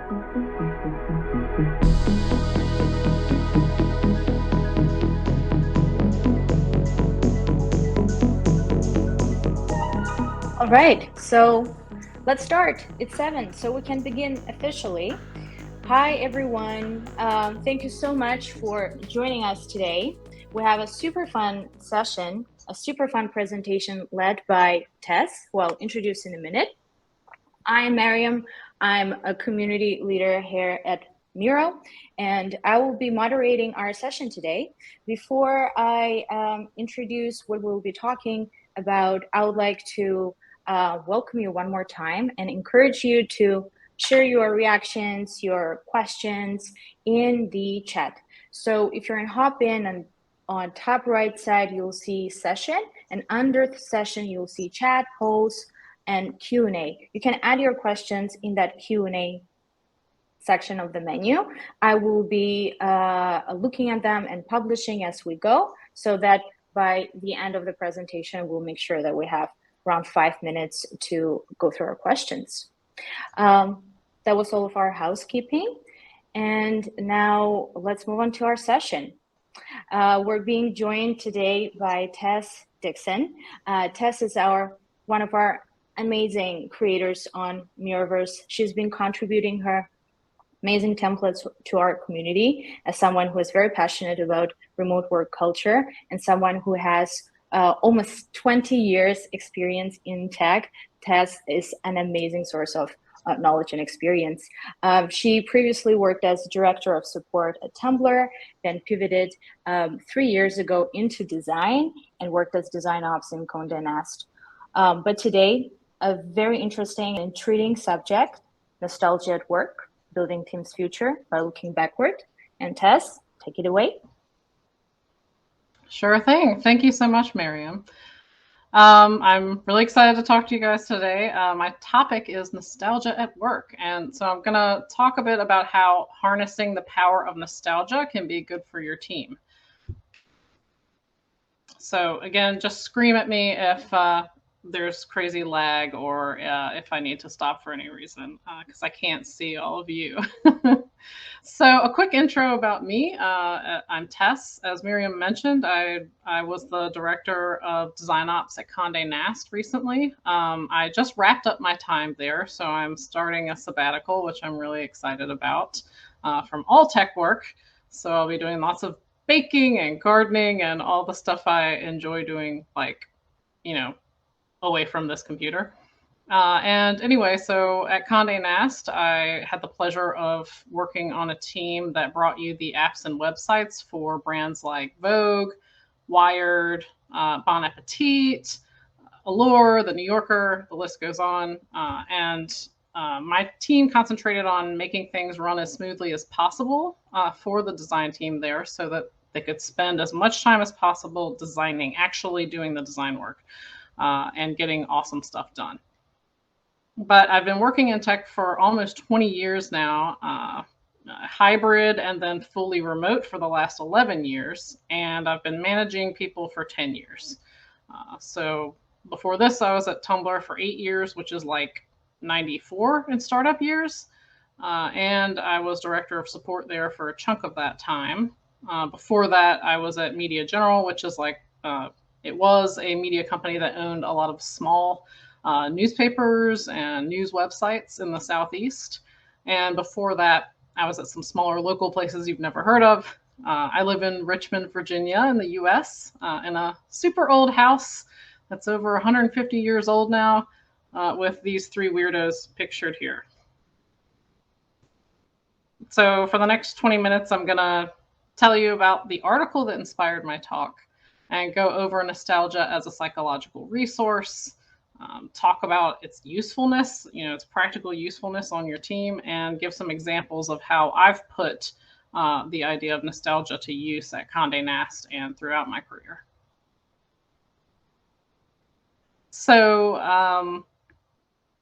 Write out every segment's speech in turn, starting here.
All right, so let's start. It's 7, so we can begin officially. Hi, everyone. Thank you so much for joining us today. We have a super fun session, a super fun presentation led by Tess, who I'll introduce in a minute. I'm Mariam. I'm a community leader here at Miro, and I will be moderating our session today. Before I introduce what we'll be talking about, I would like to welcome you one more time and encourage you to share your reactions, your questions in the chat. So if you're in Hopin, and on top right side, you'll see session, and under the session, you'll see chat, polls, and Q&A. You can add your questions in that Q&A section of the menu. I will be looking at them and publishing as we go, so that by the end of the presentation, we'll make sure that we have around 5 minutes to go through our questions. That was all of our housekeeping. And now let's move on to our session. We're being joined today by Tess Dixon. Tess is one of our amazing creators on Miroverse. She's been contributing her amazing templates to our community as someone who is very passionate about remote work culture and someone who has almost 20 years experience in tech. Tess is an amazing source of knowledge and experience. She previously worked as director of support at Tumblr, then pivoted 3 years ago into design and worked as design ops in Condé Nast. But today, a very interesting and intriguing subject, nostalgia at work, building team's future by looking backward. And Tess, take it away. Sure thing. Thank you so much, Mariam. I'm really excited to talk to you guys today. My topic is nostalgia at work. And so I'm going to talk a bit about how harnessing the power of nostalgia can be good for your team. So again, just scream at me if there's crazy lag or if I need to stop for any reason, because I can't see all of you. So a quick intro about me. I'm Tess. As Miriam mentioned, I was the director of design ops at Condé Nast recently. I just wrapped up my time there, so I'm starting a sabbatical, which I'm really excited about, from all tech work. So I'll be doing lots of baking and gardening and all the stuff I enjoy doing, like, away from this computer. And anyway, so at Condé Nast, I had the pleasure of working on a team that brought you the apps and websites for brands like Vogue, Wired, Bon Appetit, Allure, The New Yorker, the list goes on. My team concentrated on making things run as smoothly as possible for the design team there, so that they could spend as much time as possible designing, actually doing the design work, and getting awesome stuff done. But I've been working in tech for almost 20 years now, hybrid and then fully remote for the last 11 years. And I've been managing people for 10 years. So before this, I was at Tumblr for 8 years, which is like 94 in startup years. And I was director of support there for a chunk of that time. Before that, I was at Media General, which is like, it was a media company that owned a lot of small newspapers and news websites in the Southeast. And before that, I was at some smaller local places you've never heard of. I live in Richmond, Virginia in the US, in a super old house that's over 150 years old now, with these 3 weirdos pictured here. So for the next 20 minutes, I'm gonna tell you about the article that inspired my talk and go over nostalgia as a psychological resource, talk about its usefulness, its practical usefulness on your team, and give some examples of how I've put the idea of nostalgia to use at Condé Nast and throughout my career. So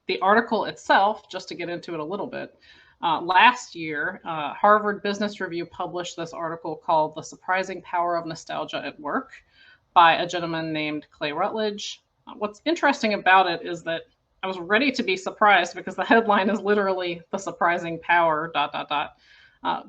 the article itself, just to get into it a little bit, last year, Harvard Business Review published this article called "The Surprising Power of Nostalgia at Work" by a gentleman named Clay Rutledge. What's interesting about it is that I was ready to be surprised because the headline is literally "The Surprising Power." ...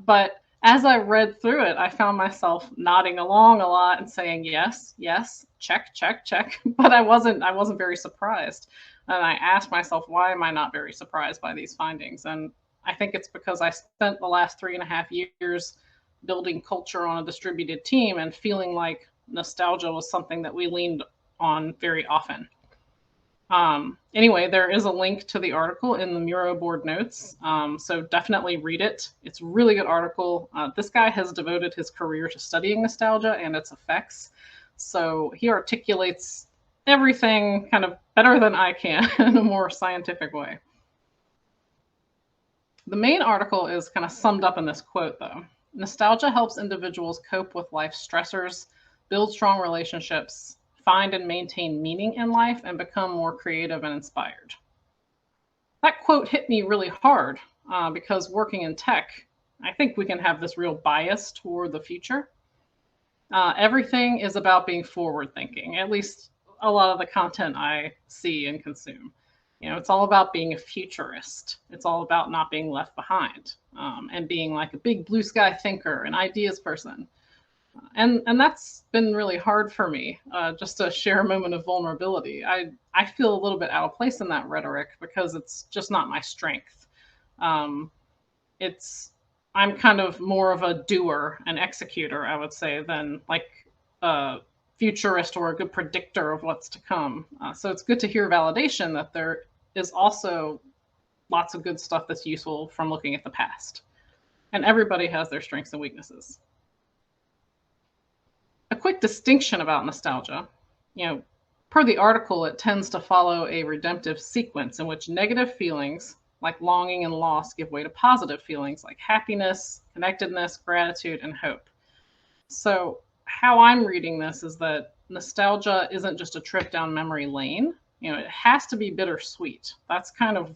But as I read through it, I found myself nodding along a lot and saying yes, yes, check, check, check. But I wasn't very surprised. And I asked myself, why am I not very surprised by these findings? And I think it's because I spent the last 3.5 years building culture on a distributed team and feeling like nostalgia was something that we leaned on very often. Anyway, there is a link to the article in the Miro board notes, so definitely read it. It's a really good article. This guy has devoted his career to studying nostalgia and its effects, so he articulates everything kind of better than I can in a more scientific way. The main article is kind of summed up in this quote, though. Nostalgia helps individuals cope with life's stressors, build strong relationships, find and maintain meaning in life, and become more creative and inspired. That quote hit me really hard because working in tech, I think we can have this real bias toward the future. Everything is about being forward thinking, at least a lot of the content I see and consume. It's all about being a futurist. It's all about not being left behind and being like a big blue sky thinker, an ideas person. And that's been really hard for me. Just to share a moment of vulnerability, I feel a little bit out of place in that rhetoric because it's just not my strength. Um, it's I'm kind of more of a doer, an executor, I would say, than like a futurist or a good predictor of what's to come. So it's good to hear validation that there is also lots of good stuff that's useful from looking at the past. And everybody has their strengths and weaknesses. A quick distinction about nostalgia, per the article, it tends to follow a redemptive sequence in which negative feelings like longing and loss give way to positive feelings like happiness, connectedness, gratitude, and hope. So, how I'm reading this is that nostalgia isn't just a trip down memory lane. It has to be bittersweet. That's kind of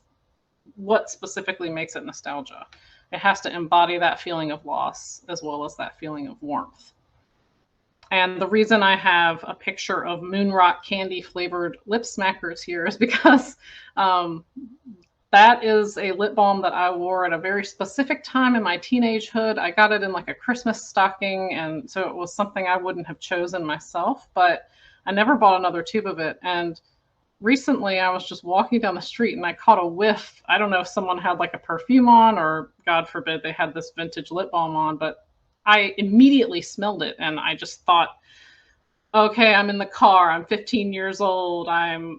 what specifically makes it nostalgia. It has to embody that feeling of loss as well as that feeling of warmth. And the reason I have a picture of Moonrock candy flavored lip smackers here is because that is a lip balm that I wore at a very specific time in my teenagehood. I got it in like a Christmas stocking, and so it was something I wouldn't have chosen myself, but I never bought another tube of it. And recently I was just walking down the street and I caught a whiff. I don't know if someone had like a perfume on or, God forbid, they had this vintage lip balm on, but I immediately smelled it and I just thought, okay, I'm in the car. I'm 15 years old. I'm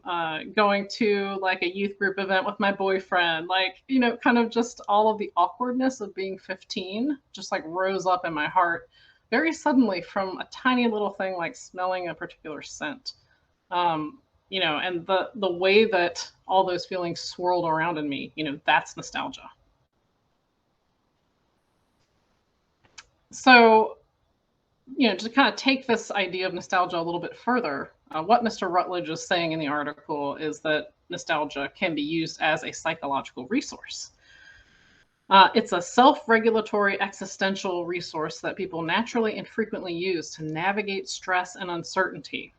going to like a youth group event with my boyfriend. Like, kind of just all of the awkwardness of being 15 just like rose up in my heart very suddenly from a tiny little thing like smelling a particular scent. And the way that all those feelings swirled around in me, that's nostalgia. So, to kind of take this idea of nostalgia a little bit further, what Mr. Rutledge is saying in the article is that nostalgia can be used as a psychological resource. It's a self-regulatory existential resource that people naturally and frequently use to navigate stress and uncertainty.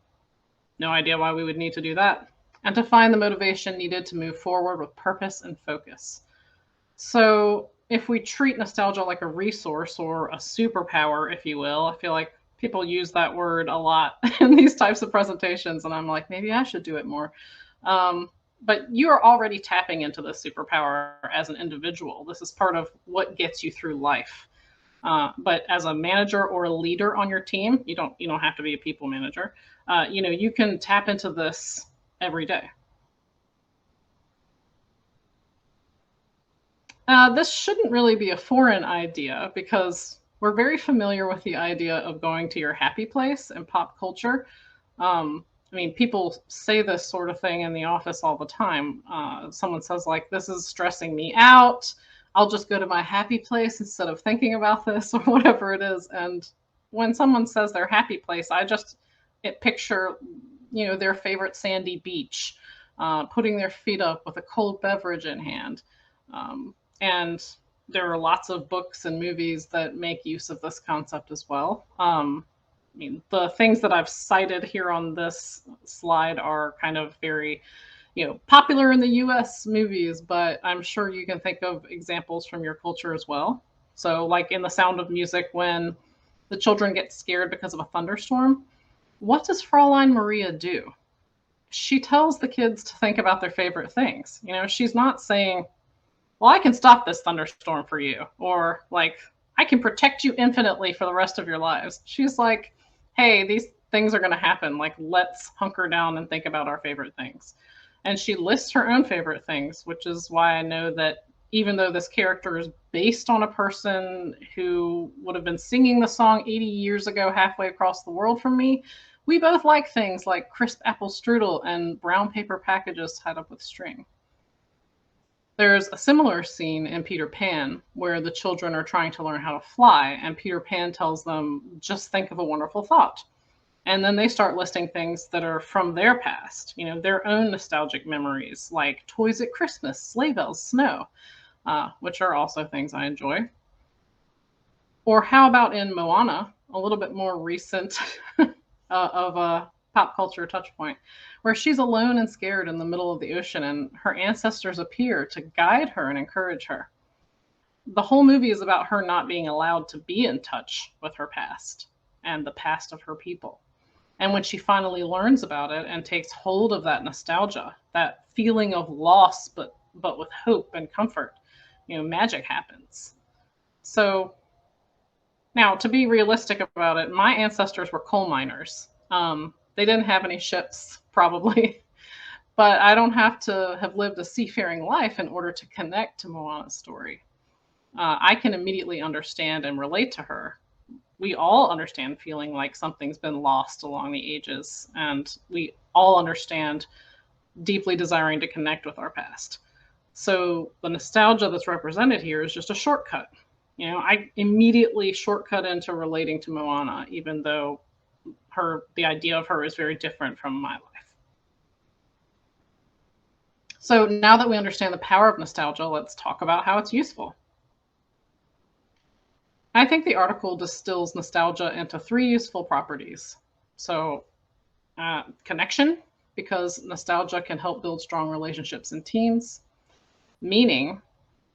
No idea why we would need to do that. And to find the motivation needed to move forward with purpose and focus. So if we treat nostalgia like a resource or a superpower, if you will, I feel like people use that word a lot in these types of presentations, and I'm like, maybe I should do it more. But you are already tapping into this superpower as an individual. This is part of what gets you through life. But as a manager or a leader on your team, you don't have to be a people manager. You can tap into this every day. This shouldn't really be a foreign idea because we're very familiar with the idea of going to your happy place in pop culture. People say this sort of thing in the office all the time. Someone says like, this is stressing me out. I'll just go to my happy place instead of thinking about this or whatever it is. And when someone says their happy place, I just picture, their favorite sandy beach, putting their feet up with a cold beverage in hand. And there are lots of books and movies that make use of this concept as well. The things that I've cited here on this slide are kind of very popular in the US movies, but I'm sure you can think of examples from your culture as well. So, like in The Sound of Music, when the children get scared because of a thunderstorm, what does Fraulein Maria do? She tells the kids to think about their favorite things. She's not saying, well, I can stop this thunderstorm for you, or like, I can protect you infinitely for the rest of your lives. She's like, hey, these things are going to happen. Like, let's hunker down and think about our favorite things. And she lists her own favorite things, which is why I know that even though this character is based on a person who would have been singing the song 80 years ago, halfway across the world from me, we both like things like crisp apple strudel and brown paper packages tied up with string. There's a similar scene in Peter Pan where the children are trying to learn how to fly, and Peter Pan tells them, just think of a wonderful thought. And then they start listing things that are from their past, their own nostalgic memories, like toys at Christmas, sleigh bells, snow, which are also things I enjoy. Or how about in Moana, a little bit more recent of a pop culture touch point, where she's alone and scared in the middle of the ocean, and her ancestors appear to guide her and encourage her. The whole movie is about her not being allowed to be in touch with her past and the past of her people. And when she finally learns about it and takes hold of that nostalgia, that feeling of loss, but with hope and comfort, magic happens. So now, to be realistic about it, my ancestors were coal miners. They didn't have any ships, probably, but I don't have to have lived a seafaring life in order to connect to Moana's story. I can immediately understand and relate to her. We all understand feeling like something's been lost along the ages, and we all understand deeply desiring to connect with our past. So the nostalgia that's represented here is just a shortcut. I immediately shortcut into relating to Moana, even though the idea of her is very different from my life. So now that we understand the power of nostalgia, let's talk about how it's useful. I think the article distills nostalgia into 3 useful properties. So, connection, because nostalgia can help build strong relationships in teams. Meaning,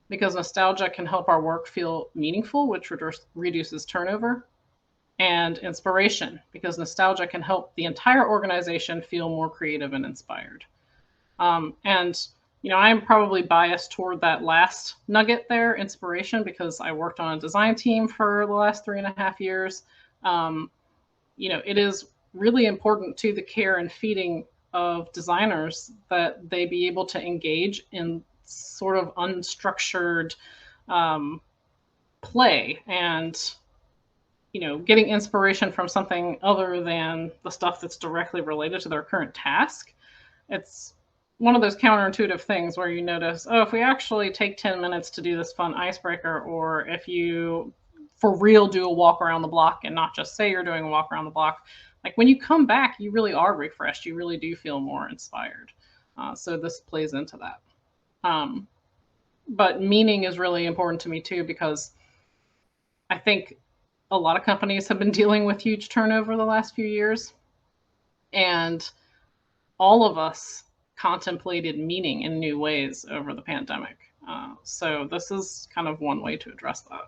because nostalgia can help our work feel meaningful, which reduces turnover. And inspiration, because nostalgia can help the entire organization feel more creative and inspired. And I'm probably biased toward that last nugget there, inspiration, because I worked on a design team for the last 3.5 years. It is really important to the care and feeding of designers that they be able to engage in sort of unstructured play and getting inspiration from something other than the stuff that's directly related to their current task. It's one of those counterintuitive things where you notice, if we actually take 10 minutes to do this fun icebreaker, or if you for real do a walk around the block and not just say you're doing a walk around the block, like when you come back, you really are refreshed. You really do feel more inspired. So this plays into that. But meaning is really important to me too, because I think a lot of companies have been dealing with huge turnover the last few years, and all of us contemplated meaning in new ways over the pandemic. So this is kind of one way to address that.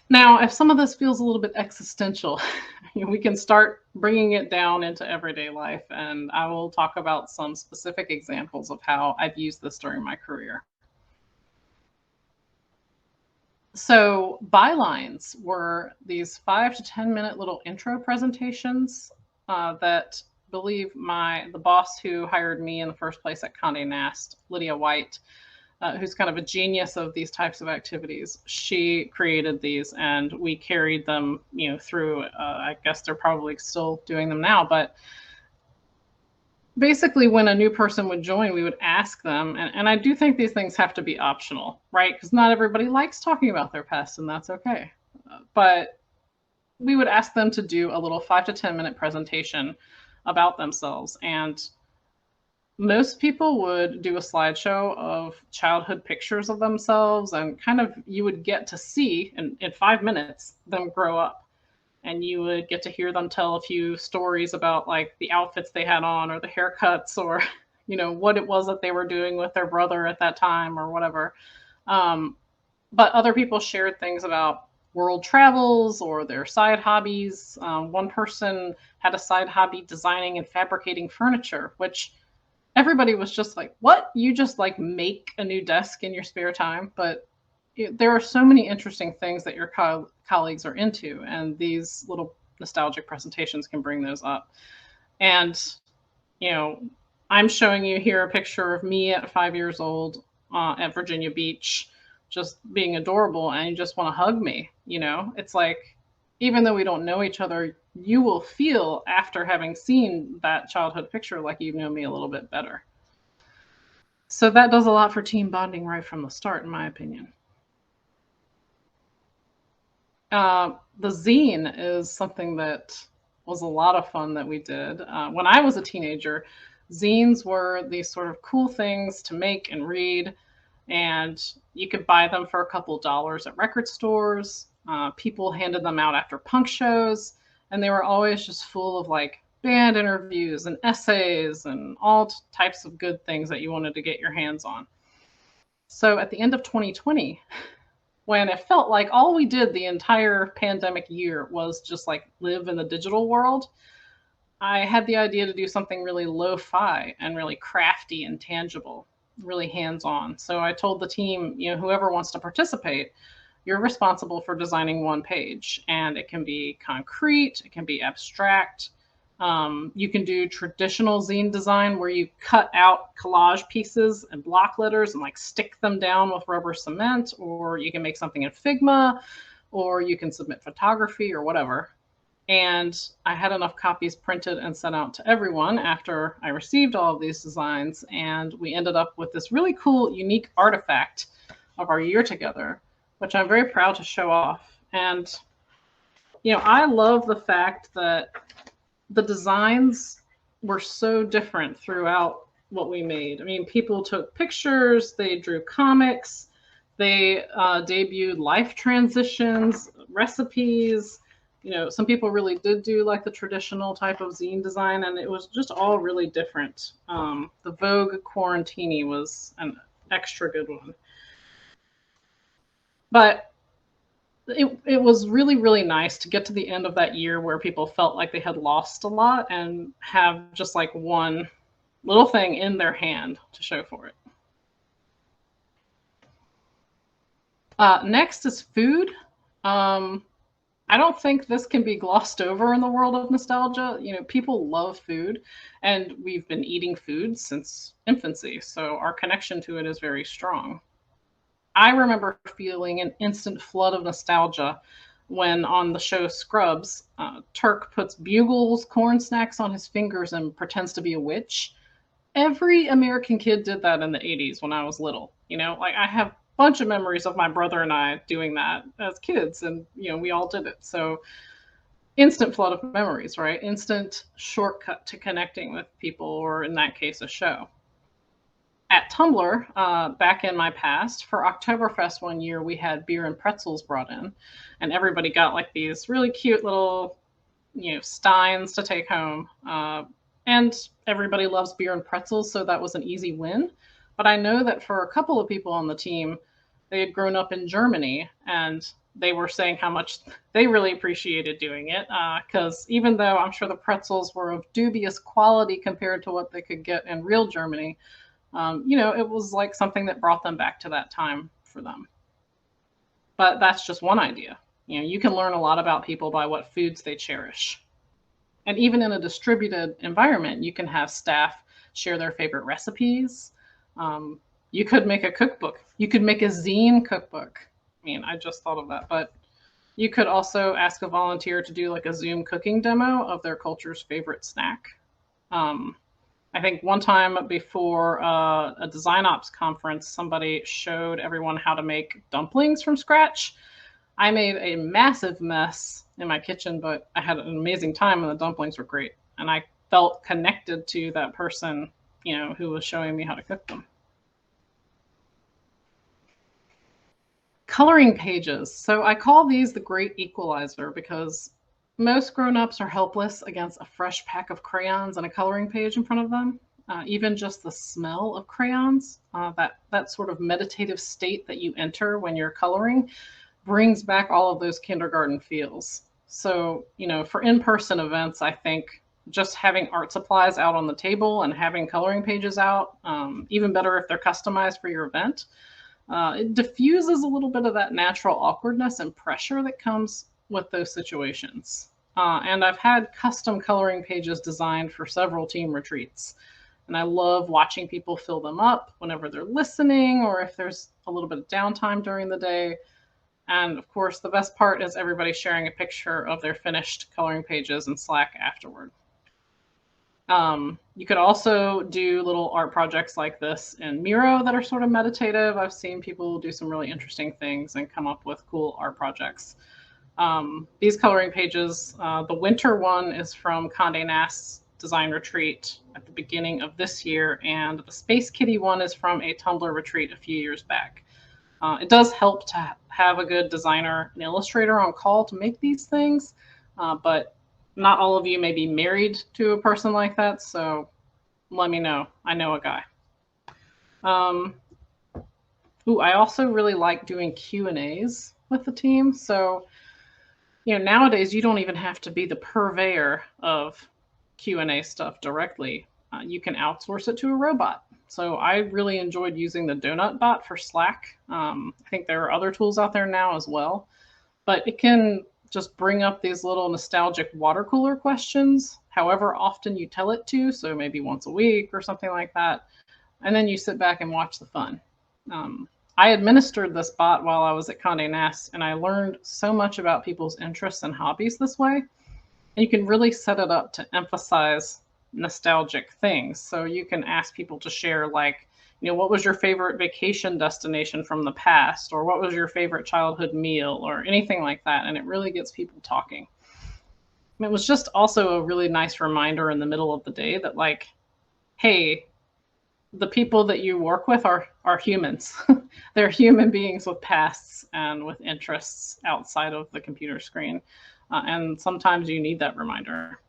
Now, if some of this feels a little bit existential, we can start bringing it down into everyday life, and I will talk about some specific examples of how I've used this during my career. So bylines were these 5 to 10 minute little intro presentations that I believe the boss who hired me in the first place at Condé Nast, Lydia White, who's kind of a genius of these types of activities, she created these, and we carried them, through. I guess they're probably still doing them now, but basically when a new person would join, we would ask them, and I do think these things have to be optional, right? Because not everybody likes talking about their past, and that's okay. But we would ask them to do a little 5 to 10 minute presentation about themselves, and most people would do a slideshow of childhood pictures of themselves, and kind of you would get to see in 5 minutes them grow up. and you would get to hear them tell a few stories about like the outfits they had on or the haircuts or what it was that they were doing with their brother at that time or whatever. um, but other people shared things about world travels or their side hobbies. One person had a side hobby designing and fabricating furniture, which everybody was just like, what? You just like make a new desk in your spare time? But there are so many interesting things that your colleagues are into, and these little nostalgic presentations can bring those up. And, you know, I'm showing you here a picture of me at 5 years old at Virginia Beach, just being adorable, and you just want to hug me. It's like, even though we don't know each other, you will feel after having seen that childhood picture like you know me a little bit better. So that does a lot for team bonding right from the start, in my opinion. The zine is something that was a lot of fun that we did. When I was a teenager, zines were these sort of cool things to make and read, and you could buy them for a couple dollars at record stores. People handed them out after punk shows, and they were always just full of like band interviews and essays and all types of good things that you wanted to get your hands on. So at the end of 2020, when it felt like all we did the entire pandemic year was just like live in the digital world, I had the idea to do something really lo-fi and really crafty and tangible, really hands-on. So I told the team, whoever wants to participate, you're responsible for designing one page, and it can be concrete, it can be abstract. You can do traditional zine design where you cut out collage pieces and block letters and like stick them down with rubber cement, or you can make something in Figma, or you can submit photography or whatever. And I had enough copies printed and sent out to everyone after I received all of these designs, and we ended up with this really cool, unique artifact of our year together, which I'm very proud to show off. And, I love the fact that the designs were so different throughout what we made. I mean, people took pictures, they drew comics, they debuted life transitions, recipes. Some people really did do like the traditional type of zine design, and it was just all really different. The Vogue Quarantini was an extra good one. But it was really, really nice to get to the end of that year where people felt like they had lost a lot and have just like one little thing in their hand to show for it. Next is food. I don't think this can be glossed over in the world of nostalgia. People love food, and we've been eating food since infancy, so our connection to it is very strong. I remember feeling an instant flood of nostalgia when on the show Scrubs, Turk puts Bugles corn snacks on his fingers and pretends to be a witch. Every American kid did that in the 80s when I was little. Like I have a bunch of memories of my brother and I doing that as kids, and we all did it. So instant flood of memories, right? Instant shortcut to connecting with people, or in that case, a show. At Tumblr, back in my past, for Oktoberfest one year, we had beer and pretzels brought in, and everybody got like these really cute little, steins to take home. And everybody loves beer and pretzels, so that was an easy win. But I know that for a couple of people on the team, they had grown up in Germany, and they were saying how much they really appreciated doing it, because even though I'm sure the pretzels were of dubious quality compared to what they could get in real Germany, it was like something that brought them back to that time for them. But that's just one idea. You can learn a lot about people by what foods they cherish. And even in a distributed environment, you can have staff share their favorite recipes. You could make a cookbook. You could make a zine cookbook. I mean, I just thought of that. But you could also ask a volunteer to do like a Zoom cooking demo of their culture's favorite snack. I think one time before a design ops conference, somebody showed everyone how to make dumplings from scratch. I made a massive mess in my kitchen, but I had an amazing time and the dumplings were great. And I felt connected to that person, who was showing me how to cook them. Coloring pages. So I call these the great equalizer because Most grown-ups are helpless against a fresh pack of crayons and a coloring page in front of them. Even just the smell of crayons, that sort of meditative state that you enter when you're coloring, brings back all of those kindergarten feels. So, for in-person events, I think just having art supplies out on the table and having coloring pages out, even better if they're customized for your event, it diffuses a little bit of that natural awkwardness and pressure that comes with those situations. And I've had custom coloring pages designed for several team retreats. And I love watching people fill them up whenever they're listening or if there's a little bit of downtime during the day. And of course, the best part is everybody sharing a picture of their finished coloring pages in Slack afterward. You could also do little art projects like this in Miro that are sort of meditative. I've seen people do some really interesting things and come up with cool art projects. These coloring pages, the winter one is from Condé Nast's design retreat at the beginning of this year, and the Space Kitty one is from a Tumblr retreat a few years back. It does help to have a good designer and illustrator on call to make these things, but not all of you may be married to a person like that, so let me know. I know a guy. I also really like doing Q&As with the team. So, nowadays you don't even have to be the purveyor of Q&A stuff directly. You can outsource it to a robot. So I really enjoyed using the Donut Bot for Slack. I think there are other tools out there now as well, but it can just bring up these little nostalgic water cooler questions, however often you tell it to, so maybe once a week or something like that, and then you sit back and watch the fun. I administered this bot while I was at Condé Nast, and I learned so much about people's interests and hobbies this way. And you can really set it up to emphasize nostalgic things. So you can ask people to share, like, what was your favorite vacation destination from the past? Or what was your favorite childhood meal? Or anything like that. And it really gets people talking. And it was just also a really nice reminder in the middle of the day that, like, hey, the people that you work with are humans. They're human beings with pasts and with interests outside of the computer screen. And sometimes you need that reminder.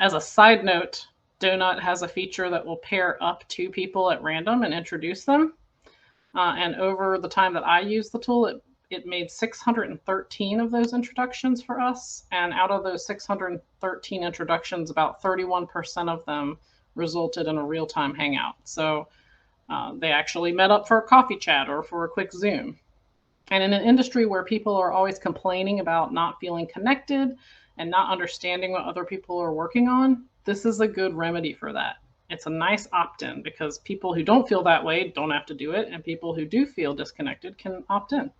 As a side note, Donut has a feature that will pair up two people at random and introduce them. And over the time that I used the tool, it made 613 of those introductions for us. And out of those 613 introductions, about 31% of them resulted in a real-time hangout. So they actually met up for a coffee chat or for a quick Zoom. And in an industry where people are always complaining about not feeling connected and not understanding what other people are working on, this is a good remedy for that. It's a nice opt-in because people who don't feel that way don't have to do it, and people who do feel disconnected can opt in.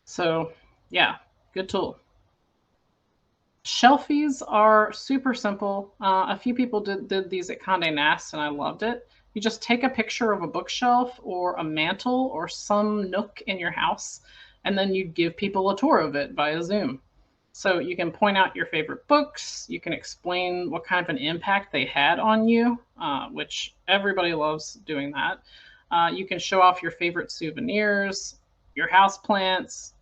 So yeah, good tool. Shelfies are super simple. A few people did these at Condé Nast, and I loved it. You just take a picture of a bookshelf or a mantle or some nook in your house, and then you give people a tour of it via Zoom. So you can point out your favorite books. You can explain what kind of an impact they had on you, which everybody loves doing that. You can show off your favorite souvenirs, your houseplants,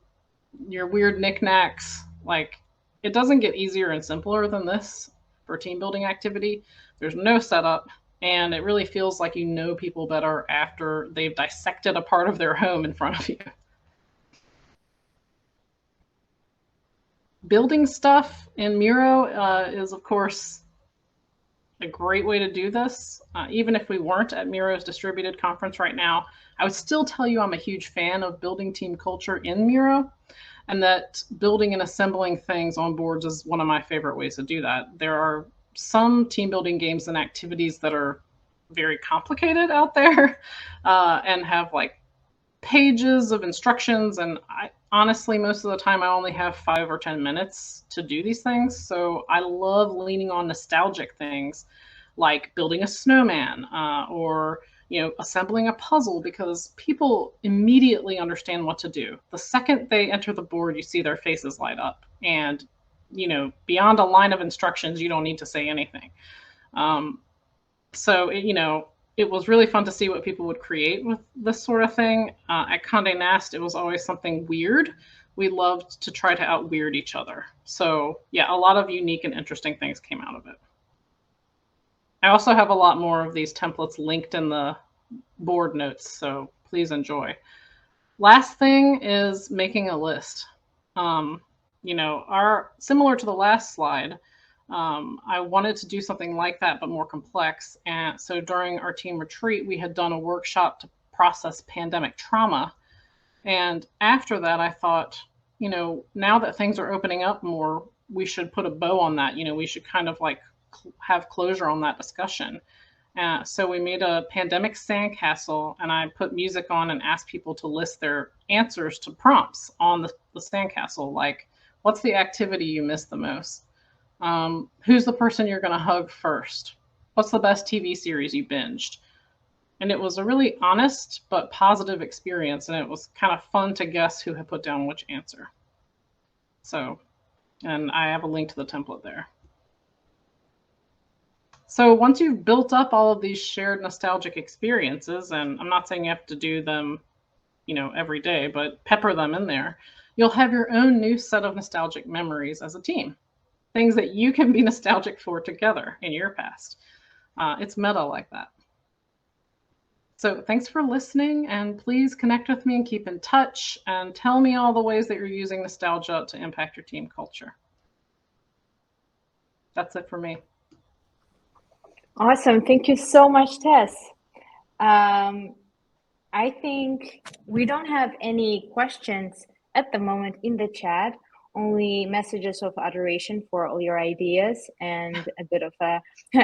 your weird knickknacks. Like, it doesn't get easier and simpler than this for team building activity. There's no setup, and it really feels like you know people better after they've dissected a part of their home in front of you. Building stuff in Miro is, of course, a great way to do this. Even if we weren't at Miro's distributed conference right now, I would still tell you I'm a huge fan of building team culture in Miro, and that building and assembling things on boards is one of my favorite ways to do that. There are some team building games and activities that are very complicated out there and have like pages of instructions, and I honestly, most of the time I only have 5 or 10 minutes to do these things. So I love leaning on nostalgic things like building a snowman or assembling a puzzle, because people immediately understand what to do. The second they enter the board, you see their faces light up, and beyond a line of instructions, you don't need to say anything. So it was really fun to see what people would create with this sort of thing. At Condé Nast, it was always something weird. we loved to try to out-weird each other. So yeah, a lot of unique and interesting things came out of it. I also have a lot more of these templates linked in the board notes, so please enjoy. Last thing is making a list. Similar to the last slide, I wanted to do something like that, but more complex. And so during our team retreat, we had done a workshop to process pandemic trauma. And after that, I thought, now that things are opening up more, we should put a bow on that. We should kind of like have closure on that discussion. So we made a pandemic sandcastle, and I put music on and asked people to list their answers to prompts on the sandcastle, like, what's the activity you miss the most? Who's the person you're going to hug first? What's the best TV series you binged? And it was a really honest but positive experience, and it was kind of fun to guess who had put down which answer. So, and I have a link to the template there. So once you've built up all of these shared nostalgic experiences, and I'm not saying you have to do them, every day, but pepper them in there, you'll have your own new set of nostalgic memories as a team. Things that you can be nostalgic for together in your past. It's meta like that. So thanks for listening, and please connect with me and keep in touch, and tell me all the ways that you're using nostalgia to impact your team culture. That's it for me. Awesome. Thank you so much, Tess. I think we don't have any questions at the moment in the chat, only messages of adoration for all your ideas and a bit of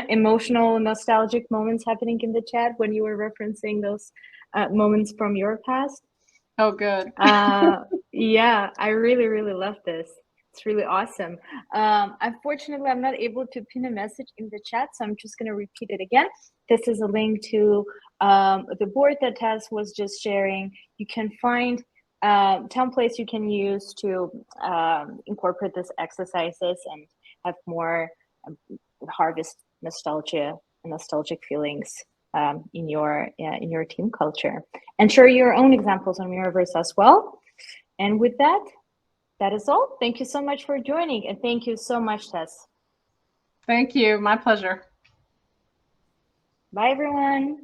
emotional, nostalgic moments happening in the chat when you were referencing those moments from your past. Oh, good. Yeah, I really, really love this. It's really awesome. Unfortunately, I'm not able to pin a message in the chat, so I'm just going to repeat it again. This is a link to the board that Tess was just sharing. You can find templates you can use to incorporate these exercises and have more harvest nostalgia and nostalgic feelings in your team culture, and share your own examples on Miraverse as well. And with that, that is all. Thank you so much for joining, and thank you so much, Tess. Thank you. My pleasure. Bye, everyone.